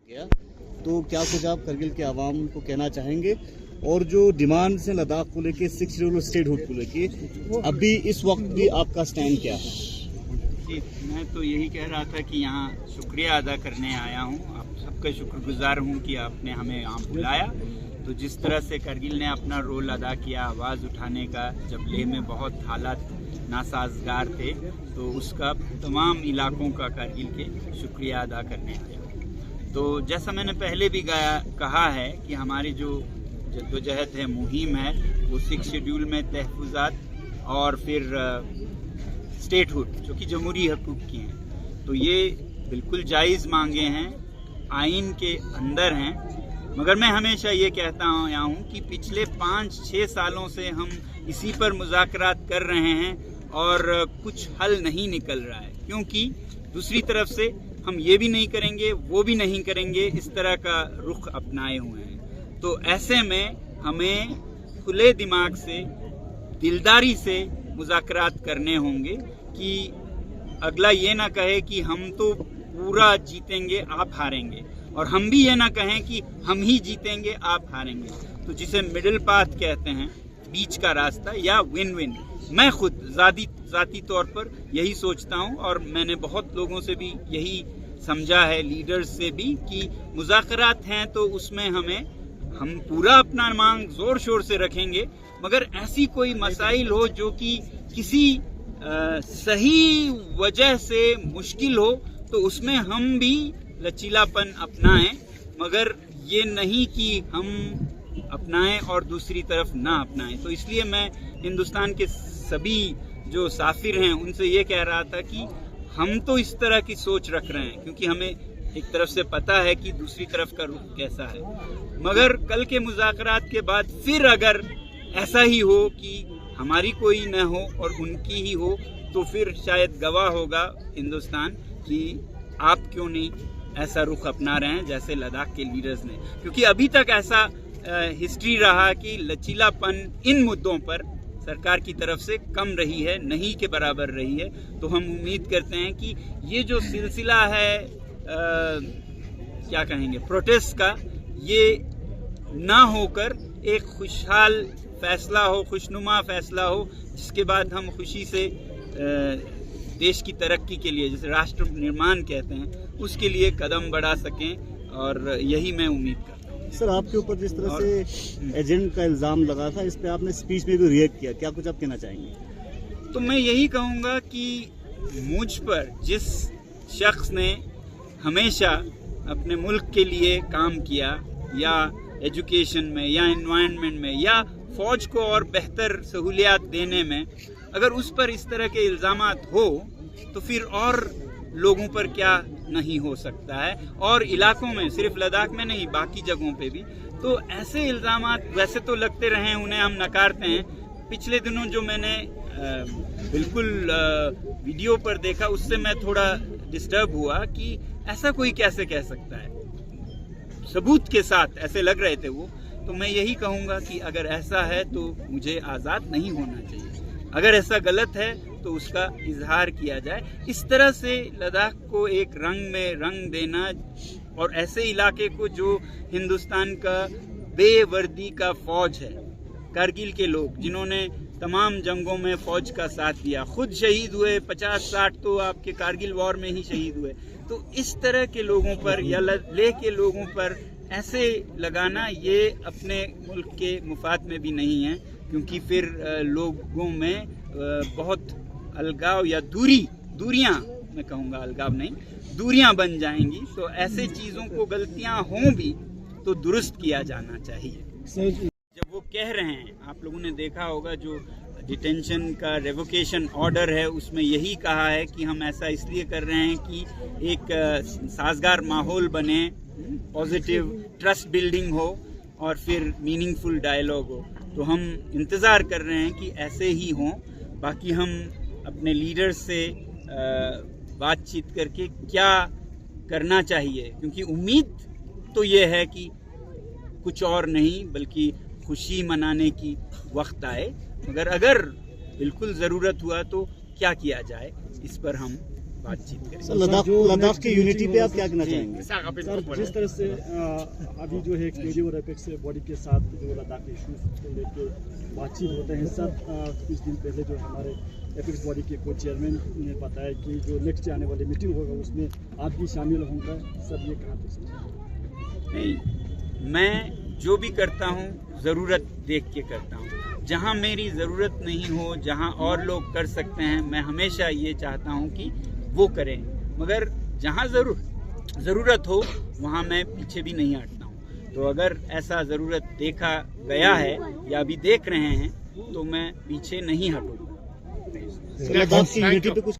गया, तो क्या कुछ आप करगिल के आवाम को कहना चाहेंगे? और जो डिमांड्स हैं लद्दाख को लेके, 6 शेड्यूल स्टेटहुड को लेके, अभी इस वक्त भी आपका स्टैंड क्या है? जी, मैं तो यही कह रहा था कि यहाँ शुक्रिया अदा करने आया हूँ। आप सबका शुक्रगुजार हूँ कि आपने हमें यहाँ बुलाया। तो जिस तरह से करगिल ने अपना रोल अदा किया आवाज़ उठाने का, जब लेह में बहुत हालात नासाजगार थे, तो उसका तमाम इलाकों का करगिल के शुक्रिया अदा करने आया। तो जैसा मैंने पहले भी कहा है कि हमारी जो जद्दोजहद है, मुहिम है, वो 6 शेड्यूल में तहफ़्फ़ुज़ात और फिर स्टेटहुड जो कि जमहूरी हकूक़ की हैं, तो ये बिल्कुल जायज़ मांगे हैं, आइन के अंदर हैं। मगर मैं हमेशा ये कहता हूँ कि पिछले 5-6 सालों से हम इसी पर मुज़ाकरात कर रहे हैं और कुछ हल नहीं निकल रहा है, क्योंकि दूसरी तरफ से हम ये भी नहीं करेंगे, वो भी नहीं करेंगे, इस तरह का रुख अपनाए हुए हैं। तो ऐसे में हमें खुले दिमाग से, दिलदारी से मुज़ाकरात करने होंगे कि अगला ये ना कहे कि हम तो पूरा जीतेंगे, आप हारेंगे, और हम भी ये ना कहें कि हम ही जीतेंगे, आप हारेंगे। तो जिसे मिडिल पाथ कहते हैं, बीच का रास्ता या विन विन, मैं खुद ज़ाती तौर पर यही सोचता हूँ और मैंने बहुत लोगों से भी यही समझा है, लीडर्स से भी, कि मुज़ाकरात हैं तो उसमें हम पूरा अपना मांग ज़ोर शोर से रखेंगे, मगर ऐसी कोई मसाइल हो जो कि किसी सही वजह से मुश्किल हो, तो उसमें हम भी लचीलापन अपनाएं, मगर ये नहीं कि हम अपनाएं और दूसरी तरफ ना अपनाएं। तो इसलिए मैं हिंदुस्तान के सभी जो साफिर हैं उनसे ये कह रहा था कि हम तो इस तरह की सोच रख रहे हैं, क्योंकि हमें एक तरफ से पता है कि दूसरी तरफ का रुख कैसा है, मगर कल के मुज़ाकरात के बाद फिर अगर ऐसा ही हो कि हमारी कोई न हो और उनकी ही हो, तो फिर शायद गवाह होगा हिंदुस्तान कि आप क्यों नहीं ऐसा रुख अपना रहे हैं जैसे लद्दाख के लीडर्स ने। क्योंकि अभी तक ऐसा हिस्ट्री रहा कि लचीलापन इन मुद्दों पर सरकार की तरफ से कम रही है, नहीं के बराबर रही है। तो हम उम्मीद करते हैं कि ये जो सिलसिला है क्या कहेंगे, प्रोटेस्ट का, ये ना होकर एक खुशहाल फैसला हो, खुशनुमा फैसला हो, जिसके बाद हम खुशी से देश की तरक्की के लिए, जैसे राष्ट्र निर्माण कहते हैं, उसके लिए कदम बढ़ा सकें, और यही मैं उम्मीद करता हूँ। सर, आपके ऊपर जिस तरह से एजेंट का इल्ज़ाम लगा था, इस पे आपने स्पीच में भी रिएक्ट किया, क्या कुछ आप कहना चाहेंगे? तो मैं यही कहूँगा कि मुझ पर जिस शख्स ने हमेशा अपने मुल्क के लिए काम किया, या एजुकेशन में, या एनवायरनमेंट में, या फौज को और बेहतर सहूलियात देने में, अगर उस पर इस तरह के इल्ज़ामात हो, तो फिर और लोगों पर क्या नहीं हो सकता है, और इलाकों में, सिर्फ लद्दाख में नहीं, बाकी जगहों पे भी। तो ऐसे इल्ज़ामात वैसे तो लगते रहे, उन्हें हम नकारते हैं। पिछले दिनों जो मैंने बिल्कुल वीडियो पर देखा, उससे मैं थोड़ा डिस्टर्ब हुआ कि ऐसा कोई कैसे कह सकता है, सबूत के साथ ऐसे लग रहे थे वो। तो मैं यही कहूँगा कि अगर ऐसा है तो मुझे आज़ाद नहीं होना चाहिए, अगर ऐसा गलत है तो उसका इजहार किया जाए। इस तरह से लद्दाख को एक रंग में रंग देना, और ऐसे इलाके को जो हिंदुस्तान का बेवर्दी का फौज है, कारगिल के लोग जिन्होंने तमाम जंगों में फौज का साथ दिया, खुद शहीद हुए, 50-60 तो आपके कारगिल वॉर में ही शहीद हुए। तो इस तरह के लोगों पर या लेह के लोगों पर ऐसे लगाना, ये अपने मुल्क के मुफाद में भी नहीं है, क्योंकि फिर लोगों में बहुत अलगाव या दूरियां, मैं कहूँगा अलगाव नहीं, दूरियां बन जाएंगी। तो ऐसे चीज़ों को, गलतियां हों भी तो दुरुस्त किया जाना चाहिए। जब वो कह रहे हैं, आप लोगों ने देखा होगा जो डिटेंशन का रेवोकेशन ऑर्डर है, उसमें यही कहा है कि हम ऐसा इसलिए कर रहे हैं कि एक साजगार माहौल बने, पॉजिटिव ट्रस्ट बिल्डिंग हो, और फिर मीनिंगफुल डायलॉग हो। तो हम इंतज़ार कर रहे हैं कि ऐसे ही हों। बाकी हम अपने लीडर से बातचीत करके क्या करना चाहिए, क्योंकि उम्मीद तो ये है कि कुछ और नहीं बल्कि खुशी मनाने की वक्त आए, मगर अगर बिल्कुल ज़रूरत हुआ तो क्या किया जाए, इस पर हम बातचीत करेंगे। सर लद्दाख की यूनिटी पे आप क्या कहना चाहेंगे? सर, जिस तरह से अभी जो है केडी और एपेक्स बॉडी के साथ जो लद्दाख इश्यूज को लेके बातचीत होते हैं सर, कुछ दिन पहले जो हमारे एपेक्स बॉडी के को चेयरमैन ने बताया कि जो नेक्स्ट आने वाली मीटिंग होगा उसमें आप भी शामिल होंगे। सर, ये कहाँ तक नहीं, मैं जो भी करता हूँ ज़रूरत देख के करता हूँ। जहाँ मेरी ज़रूरत नहीं हो, जहाँ और लोग कर सकते हैं, मैं हमेशा ये चाहता हूँ कि वो करें, मगर जहाँ ज़रूरत हो वहाँ मैं पीछे भी नहीं हटता हूँ। तो अगर ऐसा ज़रूरत देखा गया है या अभी देख रहे हैं तो मैं पीछे नहीं हटूँगा। लद्दाख की यूनिटी पे कुछ